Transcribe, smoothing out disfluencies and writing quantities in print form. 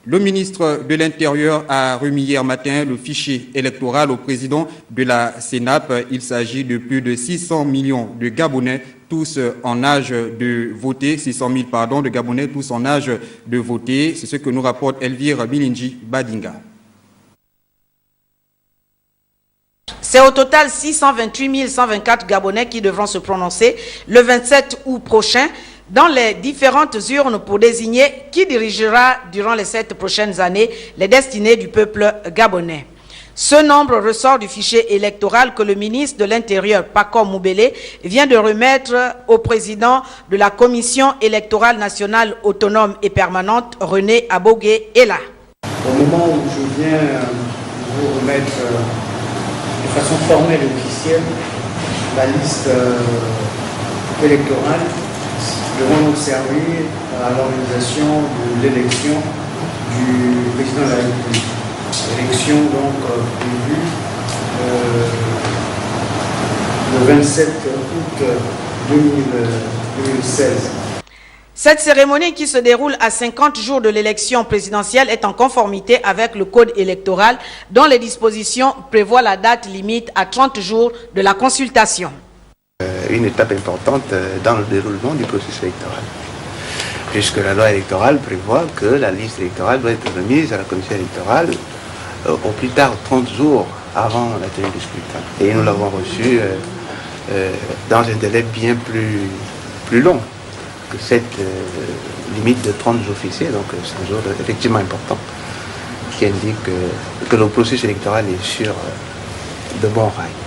Le ministre de l'Intérieur a remis hier matin le fichier électoral au président de la CENAP. Il s'agit de plus de 600 millions de Gabonais, tous en âge de voter, 600 000 de Gabonais, tous en âge de voter. C'est ce que nous rapporte Elvire Bilinji Badinga. C'est au total 628 124 Gabonais qui devront se prononcer le 27 août prochain dans les différentes urnes pour désigner qui dirigera durant les 7 prochaines années les destinées du peuple gabonais. Ce nombre ressort du fichier électoral que le ministre de l'Intérieur, Pacom Moubele, vient de remettre au président de la Commission électorale nationale autonome et permanente, René Abogué Ela. Au moment où je viens vous remettre de façon formelle et officielle la liste électorale, devons nous servir à l'organisation de l'élection du président de la République. Élection donc prévue le 27 août 2016. Cette cérémonie qui se déroule à 50 jours de l'élection présidentielle est en conformité avec le code électoral dont les dispositions prévoient la date limite à 30 jours de la consultation. Une étape importante dans le déroulement du processus électoral, puisque la loi électorale prévoit que la liste électorale doit être remise à la commission électorale au plus tard 30 jours avant la tenue du scrutin. Et nous l'avons reçue dans un délai bien plus long que cette limite de 30 jours fixée, donc c'est un jour effectivement important qui indique que le processus électoral est sur de bons rails.